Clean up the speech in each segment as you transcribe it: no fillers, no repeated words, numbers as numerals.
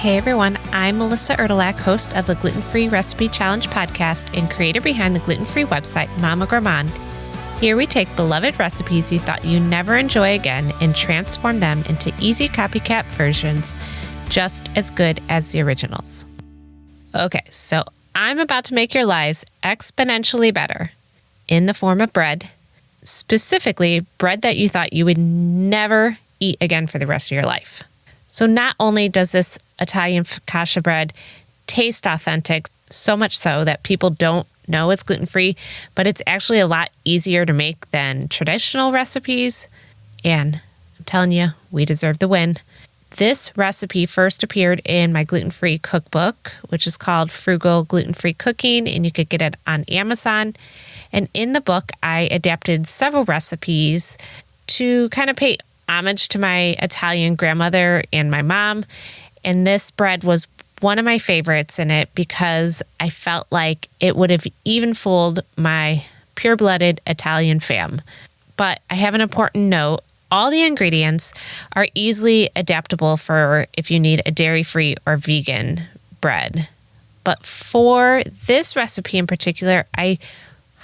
Hey everyone, I'm Melissa Erdelak, host of the Gluten-Free Recipe Challenge podcast and creator behind the gluten-free website Mama Gourmand. Here we take beloved recipes you thought you'd never enjoy again and transform them into easy copycat versions just as good as the originals. Okay, so I'm about to make your lives exponentially better in the form of bread, specifically bread that you thought you would never eat again for the rest of your life. So not only does this Italian focaccia bread taste authentic, so much so that people don't know it's gluten-free, but it's actually a lot easier to make than traditional recipes. And I'm telling you, we deserve the win. This recipe first appeared in my gluten-free cookbook, which is called Frugal Gluten-Free Cooking, and you could get it on Amazon. And in the book, I adapted several recipes to kind of pay homage to my Italian grandmother and my mom. And this bread was one of my favorites in it because I felt like it would have even fooled my pure-blooded Italian fam. But I have an important note. All the ingredients are easily adaptable for if you need a dairy-free or vegan bread. But for this recipe in particular, I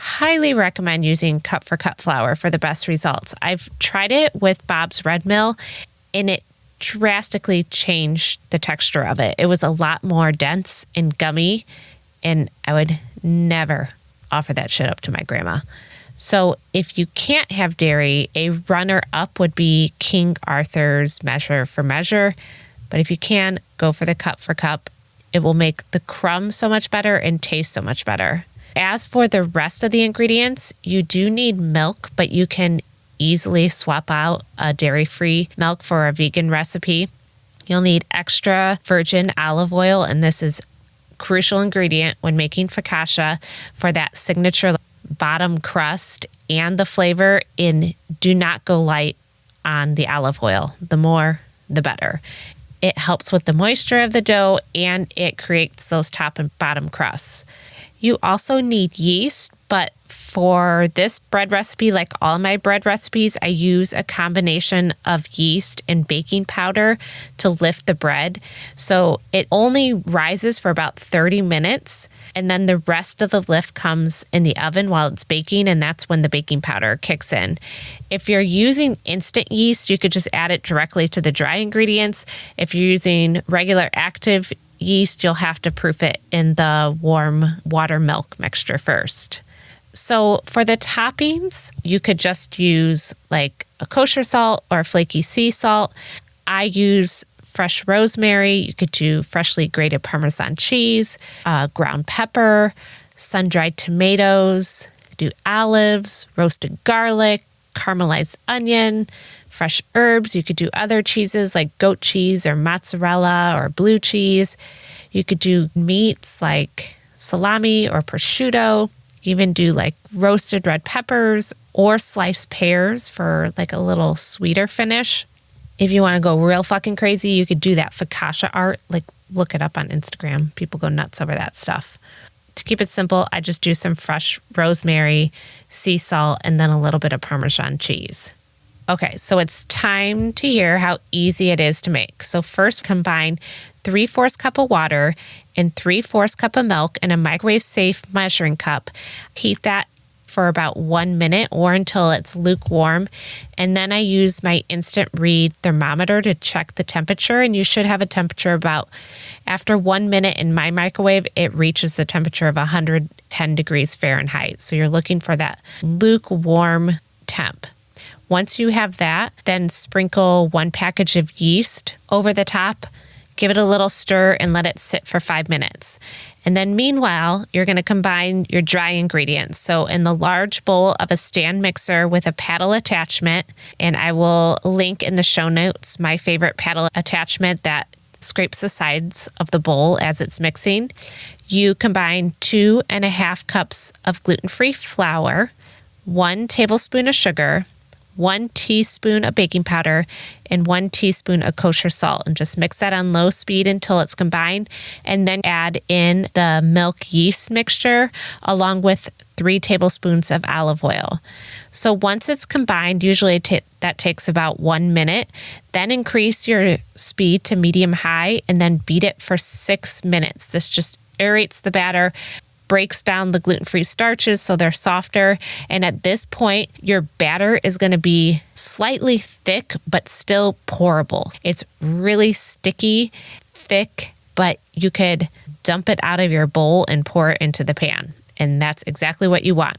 highly recommend using cup-for-cup flour for the best results. I've tried it with Bob's Red Mill, and it drastically changed the texture of it. It was a lot more dense and gummy, and I would never offer that shit up to my grandma. So if you can't have dairy, a runner-up would be King Arthur's Measure for Measure. But if you can, go for the cup-for-cup. It will make the crumb so much better and taste so much better. As for the rest of the ingredients, you do need milk, but you can easily swap out a dairy-free milk for a vegan recipe. You'll need extra virgin olive oil, and this is a crucial ingredient when making focaccia for that signature bottom crust and the flavor. And do not go light on the olive oil. The more, the better. It helps with the moisture of the dough, and it creates those top and bottom crusts. You also need yeast, but for this bread recipe, like all my bread recipes, I use a combination of yeast and baking powder to lift the bread. So it only rises for about 30 minutes, and then the rest of the lift comes in the oven while it's baking, and that's when the baking powder kicks in. If you're using instant yeast, you could just add it directly to the dry ingredients. If you're using regular active yeast, you'll have to proof it in the warm water milk mixture first. So for the toppings, you could just use like a kosher salt or flaky sea salt. I use fresh rosemary. You could do freshly grated Parmesan cheese, ground pepper, sun-dried tomatoes, do olives, roasted garlic, caramelized onion, fresh herbs. You could do other cheeses like goat cheese or mozzarella or blue cheese. You could do meats like salami or prosciutto. Even do like roasted red peppers or sliced pears for like a little sweeter finish. If you want to go real fucking crazy, you could do that focaccia art. Like look it up on Instagram. People go nuts over that stuff. To keep it simple, I just do some fresh rosemary, sea salt, and then a little bit of Parmesan cheese. Okay, so it's time to hear how easy it is to make. So first, combine 3/4 cup of water and 3/4 cup of milk in a microwave-safe measuring cup. Heat that for about 1 minute or until it's lukewarm. And then I use my instant read thermometer to check the temperature. And you should have a temperature about, after 1 minute in my microwave, it reaches the temperature of 110 degrees Fahrenheit. So you're looking for that lukewarm temp. Once you have that, then sprinkle 1 package of yeast over the top. Give it a little stir and let it sit for 5 minutes. And then meanwhile, you're going to combine your dry ingredients. So in the large bowl of a stand mixer with a paddle attachment, and I will link in the show notes my favorite paddle attachment that scrapes the sides of the bowl as it's mixing. You combine 2.5 cups of gluten-free flour, 1 tablespoon of sugar, 1 teaspoon of baking powder, and 1 teaspoon of kosher salt, and just mix that on low speed until it's combined, and then add in the milk yeast mixture along with 3 tablespoons of olive oil. So once it's combined, usually that takes about 1 minute. Then increase your speed to medium-high and then beat it for 6 minutes. This just aerates the batter, breaks down the gluten-free starches so they're softer. And at this point, your batter is going to be slightly thick, but still pourable. It's really sticky, thick, but you could dump it out of your bowl and pour it into the pan. And that's exactly what you want.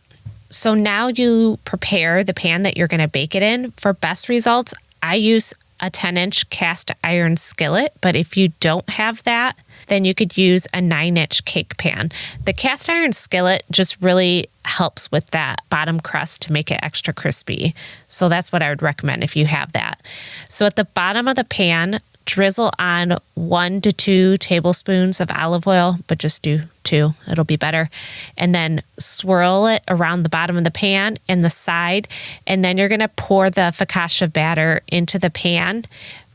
So now you prepare the pan that you're going to bake it in. For best results, I use a 10-inch cast iron skillet, but if you don't have that, then you could use a 9-inch cake pan. The cast iron skillet just really helps with that bottom crust to make it extra crispy. So that's what I would recommend if you have that. So at the bottom of the pan, drizzle on 1 to 2 tablespoons of olive oil, but just do 2. It'll be better. And then swirl it around the bottom of the pan and the side. And then you're going to pour the focaccia batter into the pan.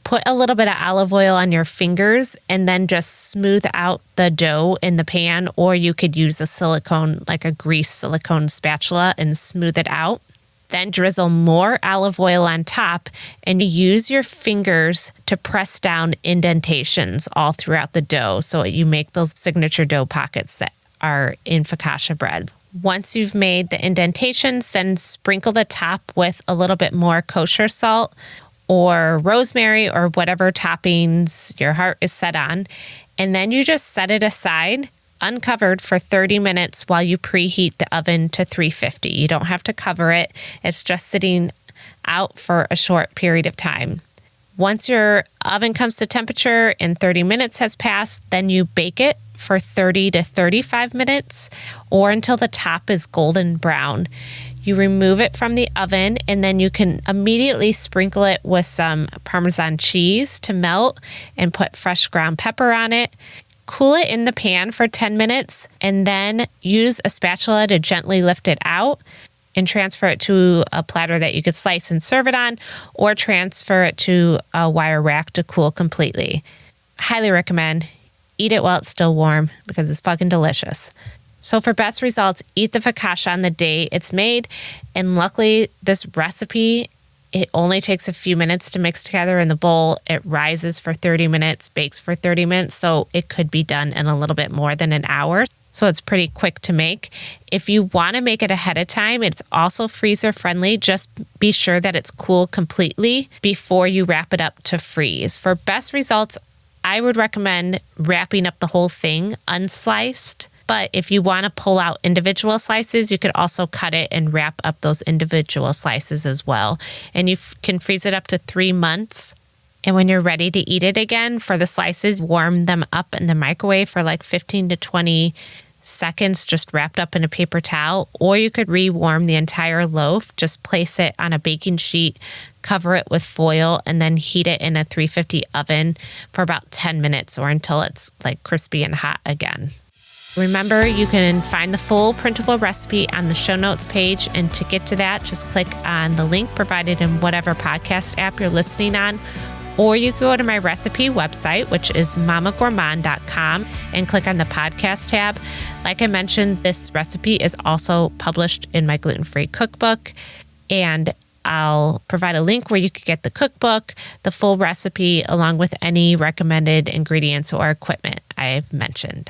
Put a little bit of olive oil on your fingers and then just smooth out the dough in the pan, or you could use a silicone, like a grease silicone spatula, and smooth it out. Then drizzle more olive oil on top and use your fingers to press down indentations all throughout the dough so you make those signature dough pockets that are in focaccia breads. Once you've made the indentations, then sprinkle the top with a little bit more kosher salt or rosemary or whatever toppings your heart is set on. And then you just set it aside uncovered for 30 minutes while you preheat the oven to 350. You don't have to cover it. It's just sitting out for a short period of time. Once your oven comes to temperature and 30 minutes has passed, then you bake it for 30 to 35 minutes or until the top is golden brown. You remove it from the oven and then you can immediately sprinkle it with some Parmesan cheese to melt and put fresh ground pepper on it. Cool it in the pan for 10 minutes and then use a spatula to gently lift it out and transfer it to a platter that you could slice and serve it on, or transfer it to a wire rack to cool completely. Highly recommend. Eat it while it's still warm because it's fucking delicious. So for best results, eat the focaccia on the day it's made. And luckily, this recipe, it only takes a few minutes to mix together in the bowl. It rises for 30 minutes, bakes for 30 minutes, so it could be done in a little bit more than an hour. So it's pretty quick to make. If you want to make it ahead of time, it's also freezer friendly. Just be sure that it's cool completely before you wrap it up to freeze. For best results, I would recommend wrapping up the whole thing unsliced. But if you want to pull out individual slices, you could also cut it and wrap up those individual slices as well. And you can freeze it up to 3 months. And when you're ready to eat it again, for the slices, warm them up in the microwave for like 15 to 20 seconds, just wrapped up in a paper towel. Or you could rewarm the entire loaf. Just place it on a baking sheet, cover it with foil, and then heat it in a 350 oven for about 10 minutes or until it's like crispy and hot again. Remember, you can find the full printable recipe on the show notes page. And to get to that, just click on the link provided in whatever podcast app you're listening on. Or you can go to my recipe website, which is mamagourmand.com, and click on the podcast tab. Like I mentioned, this recipe is also published in my gluten-free cookbook. And I'll provide a link where you could get the cookbook, the full recipe, along with any recommended ingredients or equipment I've mentioned.